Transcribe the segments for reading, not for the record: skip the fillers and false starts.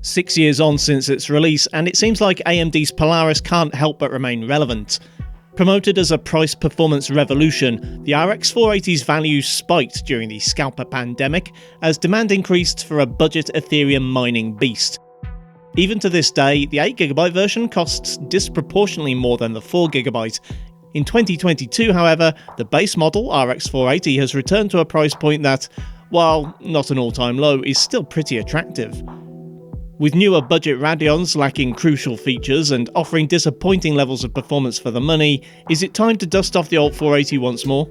6 years on since its release, and it seems like AMD's Polaris can't help but remain relevant. Promoted as a price-performance revolution, the RX 480's value spiked during the Scalper Pandemic as demand increased for a budget Ethereum mining beast. Even to this day, the 8GB version costs disproportionately more than the 4GB. In 2022, however, the base model RX 480 has returned to a price point that, while not an all-time low, is still pretty attractive. With newer budget Radeons lacking crucial features and offering disappointing levels of performance for the money, is it time to dust off the old 480 once more?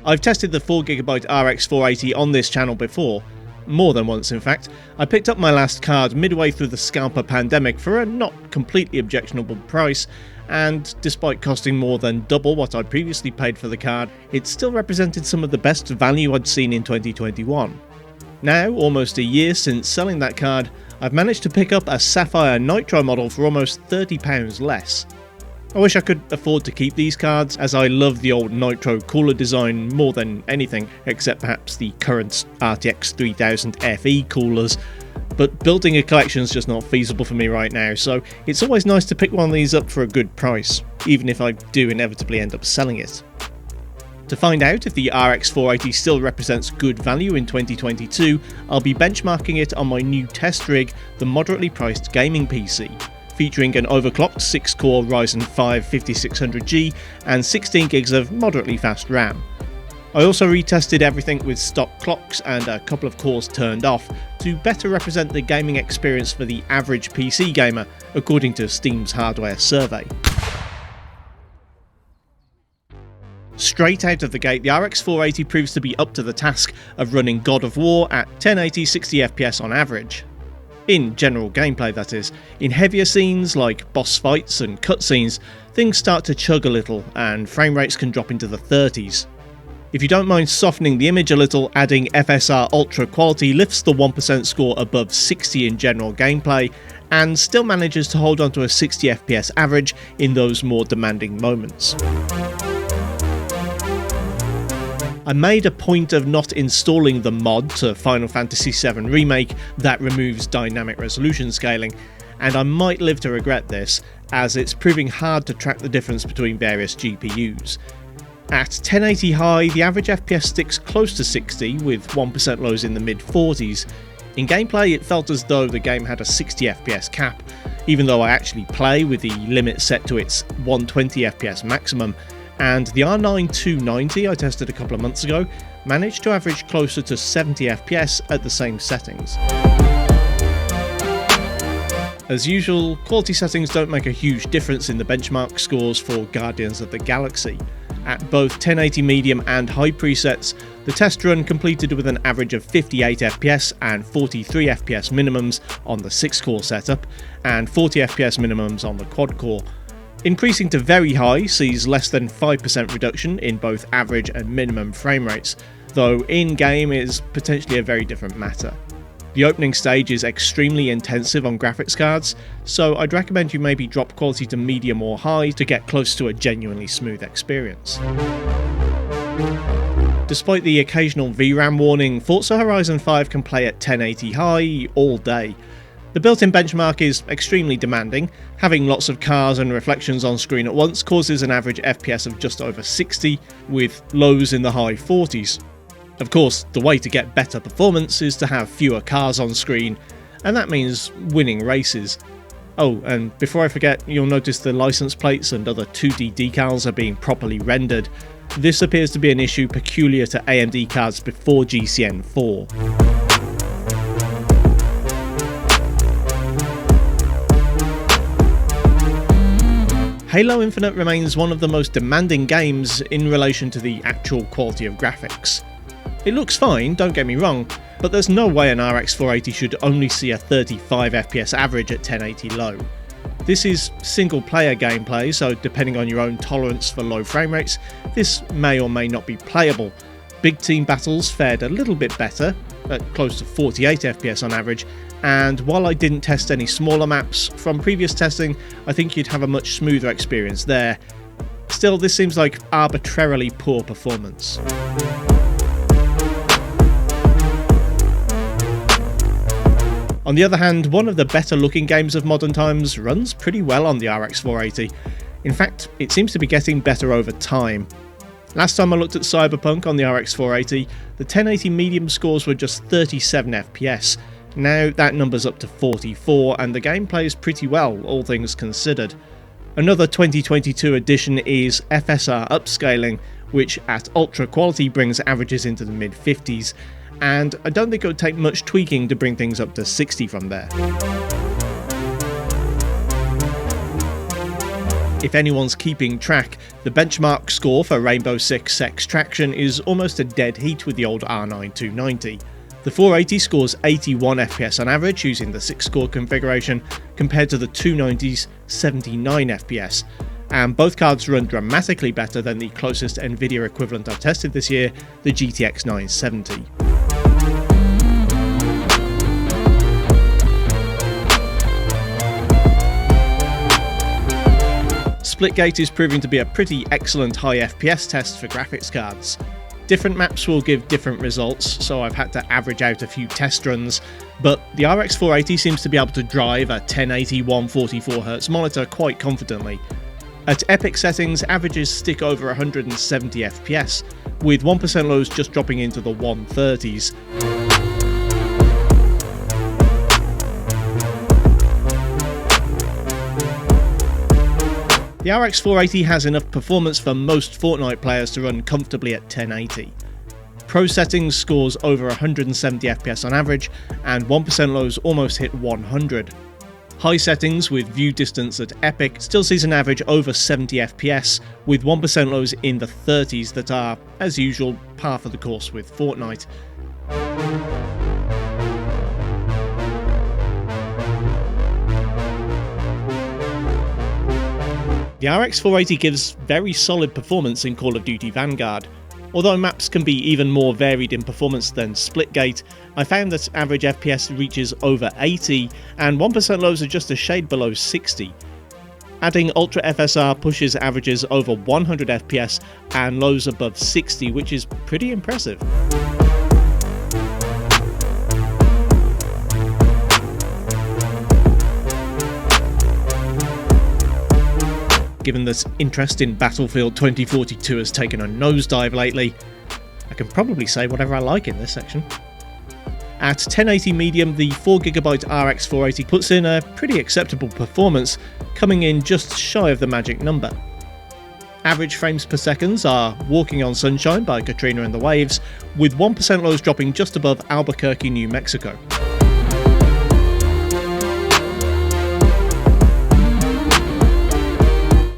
I've tested the 4GB RX 480 on this channel before. More than once, in fact. I picked up my last card midway through the Scalper Pandemic for a not completely objectionable price, and despite costing more than double what I'd previously paid for the card, it still represented some of the best value I'd seen in 2021. Now, almost a year since selling that card, I've managed to pick up a Sapphire Nitro model for almost £30 less. I wish I could afford to keep these cards, as I love the old Nitro cooler design more than anything, except perhaps the current RTX 3000 FE coolers, but building a collection is just not feasible for me right now, so it's always nice to pick one of these up for a good price, even if I do inevitably end up selling it. To find out if the RX 480 still represents good value in 2022, I'll be benchmarking it on my new test rig, the moderately priced gaming PC. Featuring an overclocked 6-core Ryzen 5 5600G and 16GB of moderately fast RAM. I also retested everything with stock clocks and a couple of cores turned off to better represent the gaming experience for the average PC gamer, according to Steam's hardware survey. Straight out of the gate, the RX 480 proves to be up to the task of running God of War at 1080 60fps on average. In general gameplay, that is. In heavier scenes like boss fights and cutscenes, things start to chug a little and frame rates can drop into the 30s. If you don't mind softening the image a little, adding FSR Ultra quality lifts the 1% score above 60 in general gameplay, and still manages to hold onto a 60fps average in those more demanding moments. I made a point of not installing the mod to Final Fantasy VII Remake that removes dynamic resolution scaling, and I might live to regret this, as it's proving hard to track the difference between various GPUs. At 1080 high, the average FPS sticks close to 60, with 1% lows in the mid-40s. In gameplay, it felt as though the game had a 60fps cap, even though I actually play with the limit set to its 120fps maximum, and the R9 290 I tested a couple of months ago managed to average closer to 70fps at the same settings. As usual, quality settings don't make a huge difference in the benchmark scores for Guardians of the Galaxy. At both 1080 medium and high presets, the test run completed with an average of 58fps and 43fps minimums on the 6-core setup, and 40fps minimums on the quad-core. Increasing to very high sees less than 5% reduction in both average and minimum frame rates, though in-game is potentially a very different matter. The opening stage is extremely intensive on graphics cards, so I'd recommend you maybe drop quality to medium or high to get close to a genuinely smooth experience. Despite the occasional VRAM warning, Forza Horizon 5 can play at 1080 high all day. The built-in benchmark is extremely demanding. Having lots of cars and reflections on screen at once causes an average FPS of just over 60, with lows in the high 40s. Of course, the way to get better performance is to have fewer cars on screen, and that means winning races. Oh, and before I forget, you'll notice the license plates and other 2D decals are being properly rendered. This appears to be an issue peculiar to AMD cards before GCN 4. Halo Infinite remains one of the most demanding games in relation to the actual quality of graphics. It looks fine, don't get me wrong, but there's no way an RX 480 should only see a 35fps average at 1080 low. This is single player gameplay, so depending on your own tolerance for low frame rates, this may or may not be playable. Big team battles fared a little bit better, at close to 48fps on average, and while I didn't test any smaller maps, from previous testing I think you'd have a much smoother experience there. Still, this seems like arbitrarily poor performance. On the other hand, one of the better looking games of modern times runs pretty well on the RX 480. In fact, it seems to be getting better over time. Last time I looked at Cyberpunk on the RX 480, the 1080 medium scores were just 37 FPS. Now that number's up to 44 and the game plays pretty well, all things considered. Another 2022 addition is FSR upscaling, which at ultra quality brings averages into the mid-50s, and I don't think it would take much tweaking to bring things up to 60 from there. If anyone's keeping track, the benchmark score for Rainbow Six Extraction is almost a dead heat with the old R9 290. The 480 scores 81 FPS on average using the 6-core configuration, compared to the 290's 79 FPS. And both cards run dramatically better than the closest Nvidia equivalent I've tested this year, the GTX 970. Splitgate is proving to be a pretty excellent high FPS test for graphics cards. Different maps will give different results, so I've had to average out a few test runs, but the RX 480 seems to be able to drive a 1080 144Hz monitor quite confidently. At epic settings, averages stick over 170 FPS, with 1% lows just dropping into the 130s. The RX 480 has enough performance for most Fortnite players to run comfortably at 1080. Pro settings scores over 170 FPS on average, and 1% lows almost hit 100. High settings with view distance at epic still sees an average over 70 FPS, with 1% lows in the 30s that are, as usual, par for the course with Fortnite. The RX 480 gives very solid performance in Call of Duty Vanguard. Although maps can be even more varied in performance than Splitgate, I found that average FPS reaches over 80 and 1% lows are just a shade below 60. Adding Ultra FSR pushes averages over 100 FPS and lows above 60, which is pretty impressive. Given that interest in Battlefield 2042 has taken a nosedive lately, I can probably say whatever I like in this section. At 1080 medium, the 4GB RX 480 puts in a pretty acceptable performance, coming in just shy of the magic number. Average frames per second are Walking on Sunshine by Katrina and the Waves, with 1% lows dropping just above Albuquerque, New Mexico.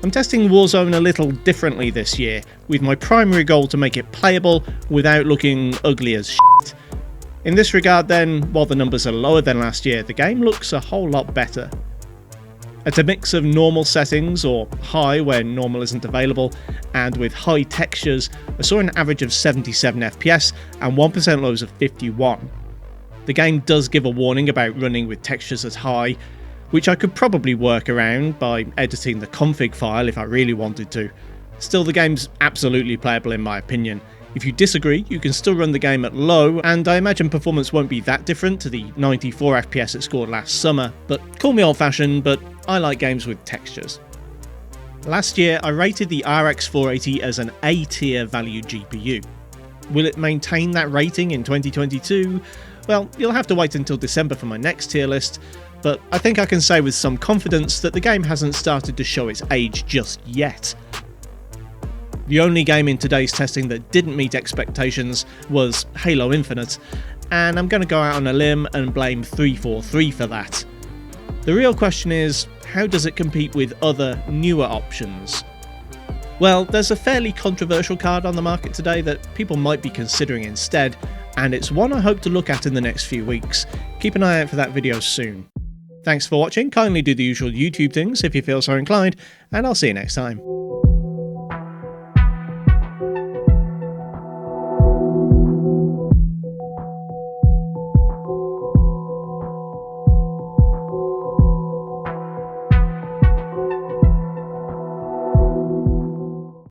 I'm testing Warzone a little differently this year, with my primary goal to make it playable without looking ugly as shit. In this regard then, while the numbers are lower than last year, the game looks a whole lot better. At a mix of normal settings, or high when normal isn't available, and with high textures, I saw an average of 77 FPS and 1% lows of 51. The game does give a warning about running with textures as high, which I could probably work around by editing the config file if I really wanted to. Still, the game's absolutely playable in my opinion. If you disagree, you can still run the game at low, and I imagine performance won't be that different to the 94 FPS it scored last summer, but call me old-fashioned, but I like games with textures. Last year, I rated the RX 480 as an A-tier value GPU. Will it maintain that rating in 2022? Well, you'll have to wait until December for my next tier list, but I think I can say with some confidence that the game hasn't started to show its age just yet. The only game in today's testing that didn't meet expectations was Halo Infinite, and I'm going to go out on a limb and blame 343 for that. The real question is, how does it compete with other, newer options? Well, there's a fairly controversial card on the market today that people might be considering instead, and it's one I hope to look at in the next few weeks. Keep an eye out for that video soon. Thanks for watching, kindly do the usual YouTube things if you feel so inclined, and I'll see you next time.